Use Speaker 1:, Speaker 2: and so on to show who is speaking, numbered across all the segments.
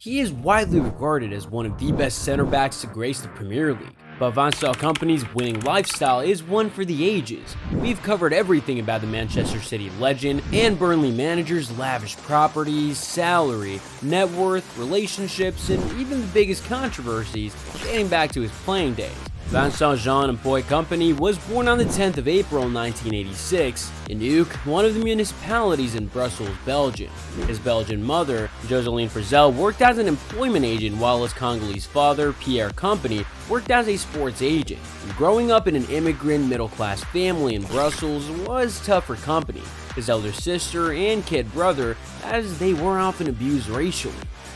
Speaker 1: He is widely regarded as one of the best center backs to grace the Premier League, but Vincent Kompany's winning lifestyle is one for the ages. We've covered everything about the Manchester City legend and Burnley manager's lavish properties, salary, net worth, relationships, and even the biggest controversies dating back to his playing days. Vincent Kompany Kompany was born on the 10th of April 1986 in Uccle, one of the municipalities in Brussels, Belgium. His Belgian mother, Joseline Frizel, worked as an employment agent while his Congolese father, Pierre Kompany, worked as a sports agent. Growing up in an immigrant middle-class family in Brussels was tough for Kompany, his elder sister and kid brother, as they were often abused racially.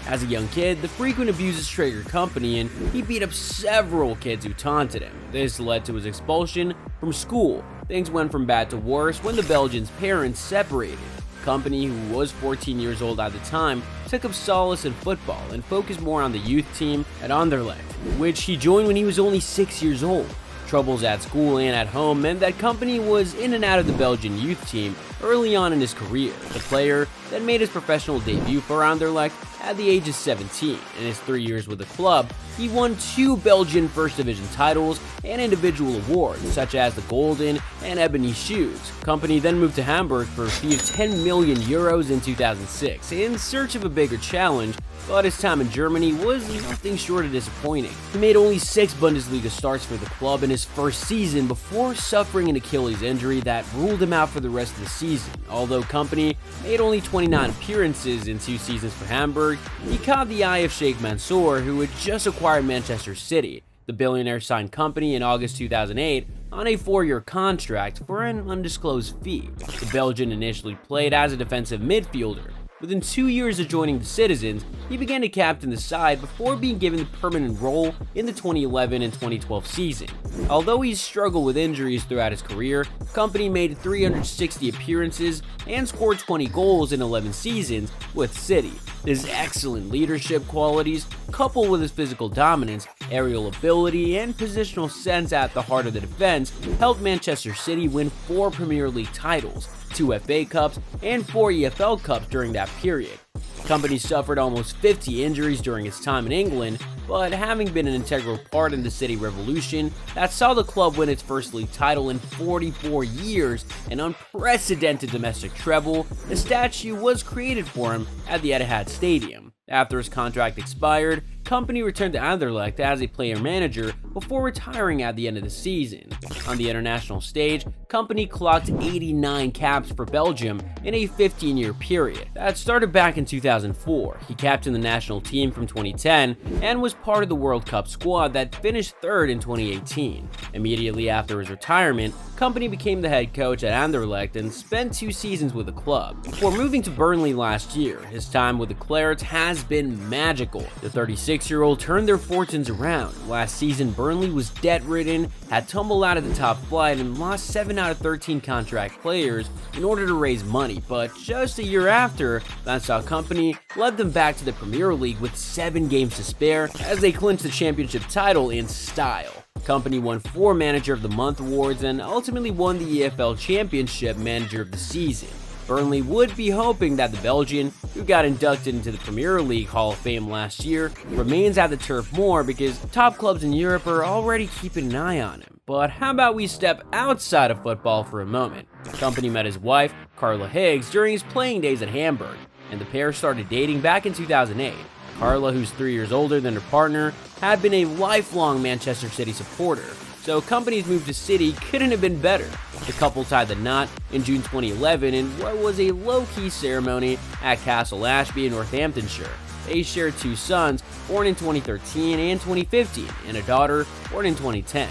Speaker 1: As a young kid, the frequent abuses triggered Kompany and he beat up several kids who taunted him. This led to his expulsion from school. Things went from bad to worse when the Belgians' parents separated. Kompany, who was 14 years old at the time, took up solace in football and focused more on the youth team at Anderlecht, which he joined when he was only 6 years old. Troubles at school and at home meant that Kompany was in and out of the Belgian youth team early on in his career. The player then made his professional debut for Anderlecht at the age of 17. In his 3 years with the club, he won 2 Belgian First Division titles and individual awards, such as the Golden and Ebony Shoes. Kompany then moved to Hamburg for a fee of 10 million euros in 2006, in search of a bigger challenge, but his time in Germany was nothing short of disappointing. He made only 6 Bundesliga starts for the club in his first season before suffering an Achilles injury that ruled him out for the rest of the season. Although Kompany made only 29 appearances in 2 seasons for Hamburg, he caught the eye of Sheikh Mansour, who had just acquired Manchester City. The billionaire signed Kompany in August 2008 on a 4-year contract for an undisclosed fee. The Belgian initially played as a defensive midfielder. Within 2 years of joining the Citizens, he began to captain the side before being given the permanent role in the 2011 and 2012 season. Although he struggled with injuries throughout his career, Kompany made 360 appearances and scored 20 goals in 11 seasons with City. His excellent leadership qualities, coupled with his physical dominance, aerial ability, and positional sense at the heart of the defense, helped Manchester City win 4 Premier League titles, 2 FA Cups, and 4 EFL Cups during that period. Kompany suffered almost 50 injuries during his time in England, but having been an integral part in the City Revolution that saw the club win its first league title in 44 years, an unprecedented domestic treble, a statue was created for him at the Etihad Stadium. After his contract expired, Kompany returned to Anderlecht as a player-manager before retiring at the end of the season. On the international stage, Kompany clocked 89 caps for Belgium in a 15-year period that started back in 2004. He captained the national team from 2010 and was part of the World Cup squad that finished 3rd in 2018. Immediately after his retirement, Kompany became the head coach at Anderlecht and spent 2 seasons with the club. Before moving to Burnley last year, his time with the Clarets has been magical. The 36-year-old turned their fortunes around. Last season, Burnley was debt-ridden, had tumbled out of the top flight, and lost 7 out of 13 contract players in order to raise money. But just a year after, Vincent Kompany led them back to the Premier League with 7 games to spare as they clinched the championship title in style. Kompany won 4 Manager of the Month awards and ultimately won the EFL Championship Manager of the Season. Burnley would be hoping that the Belgian, who got inducted into the Premier League Hall of Fame last year, remains at the turf more because top clubs in Europe are already keeping an eye on him. But how about we step outside of football for a moment? Kompany met his wife, Carla Higgs, during his playing days at Hamburg, and the pair started dating back in 2008. Carla, who's 3 years older than her partner, had been a lifelong Manchester City supporter, so Kompany's move to City couldn't have been better. The couple tied the knot in June 2011 in what was a low-key ceremony at Castle Ashby in Northamptonshire. They shared 2 sons, born in 2013 and 2015, and a daughter, born in 2010.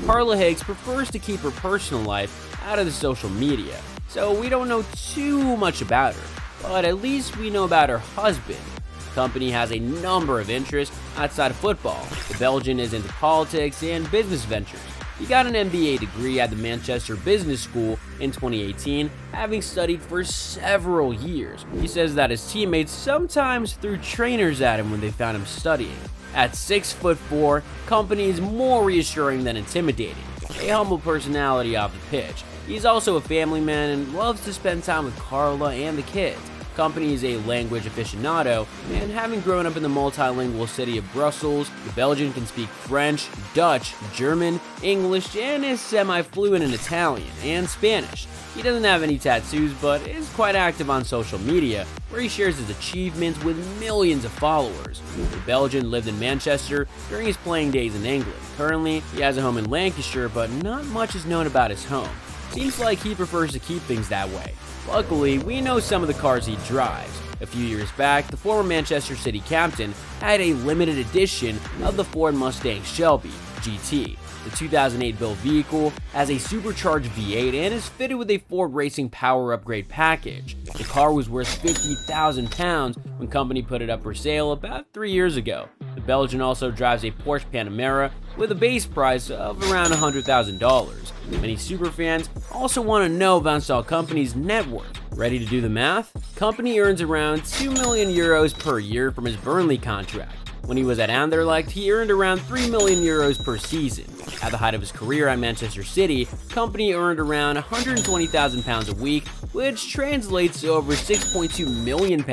Speaker 1: Carla Higgs prefers to keep her personal life out of the social media, so we don't know too much about her, but at least we know about her husband. Kompany has a number of interests outside of football. The Belgian is into politics and business ventures. He got an MBA degree at the Manchester Business School in 2018, having studied for several years. He says that his teammates sometimes threw trainers at him when they found him studying. At 6'4", Kompany is more reassuring than intimidating. A humble personality off the pitch. He's also a family man and loves to spend time with Carla and the kids. Kompany is a language aficionado, and having grown up in the multilingual city of Brussels, the Belgian can speak French, Dutch, German, English, and is semi-fluent in Italian and Spanish. He doesn't have any tattoos, but is quite active on social media, where he shares his achievements with millions of followers. The Belgian lived in Manchester during his playing days in England. Currently, he has a home in Lancashire, but not much is known about his home. Seems like he prefers to keep things that way. Luckily, we know some of the cars he drives. A few years back, the former Manchester City captain had a limited edition of the Ford Mustang Shelby GT. The 2008 built vehicle has a supercharged V8 and is fitted with a Ford Racing Power Upgrade package. The car was worth £50,000 when Kompany put it up for sale about 3 years ago. The Belgian also drives a Porsche Panamera with a base price of around $100,000. Many superfans also want to know Vincent Kompany's net worth. Ready to do the math? Kompany earns around €2 million per year from his Burnley contract. When he was at Anderlecht, he earned around €3 million per season. At the height of his career at Manchester City, Kompany earned around £120,000 a week, which translates to over £6.2 million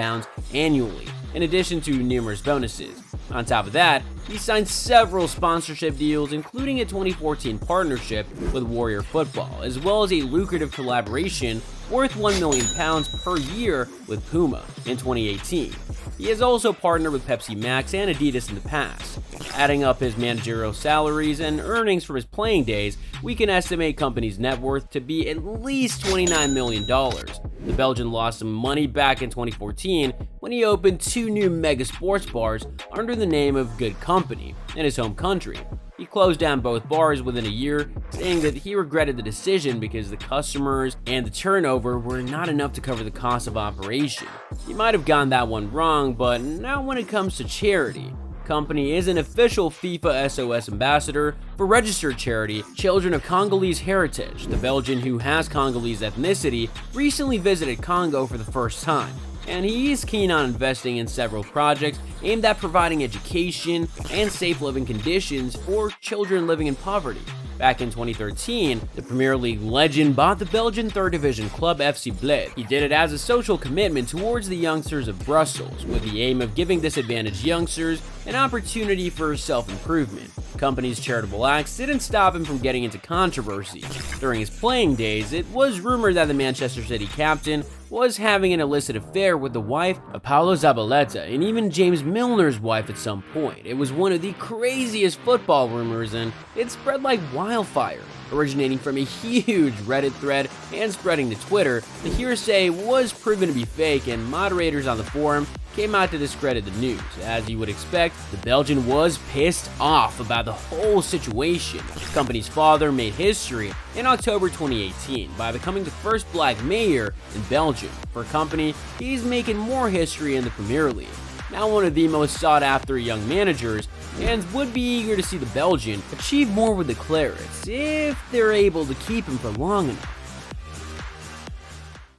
Speaker 1: annually, in addition to numerous bonuses. On top of that, he signed several sponsorship deals, including a 2014 partnership with Warrior Football, as well as a lucrative collaboration worth £1 million per year with Puma in 2018. He has also partnered with Pepsi Max and Adidas in the past. Adding up his managerial salaries and earnings from his playing days, we can estimate Kompany's net worth to be at least $29 million. The Belgian lost some money back in 2014 when he opened 2 new mega sports bars under the name of Good Company in his home country. He closed down both bars within a year, saying that he regretted the decision because the customers and the turnover were not enough to cover the cost of operation. He might have gotten that one wrong, but not when it comes to charity. Kompany is an official FIFA SOS ambassador for registered charity Children of Congolese Heritage. The Belgian, who has Congolese ethnicity, recently visited Congo for the first time, and he is keen on investing in several projects aimed at providing education and safe living conditions for children living in poverty. Back in 2013, the Premier League legend bought the Belgian 3rd Division club FC Bled. He did it as a social commitment towards the youngsters of Brussels, with the aim of giving disadvantaged youngsters an opportunity for self-improvement. Kompany's charitable acts didn't stop him from getting into controversies. During his playing days, it was rumored that the Manchester City captain was having an illicit affair with the wife of Paulo Zabaleta and even James Milner's wife at some point. It was one of the craziest football rumors, and it spread like wildfire. Originating from a huge Reddit thread and spreading to Twitter, the hearsay was proven to be fake, and moderators on the forum came out to discredit the news. As you would expect, the Belgian was pissed off about the whole situation. Kompany's father made history in October 2018 by becoming the first black mayor in Belgium. For Kompany, he's making more history in the Premier League. Now one of the most sought-after young managers, fans would be eager to see the Belgian achieve more with the Clarets if they're able to keep him for long enough.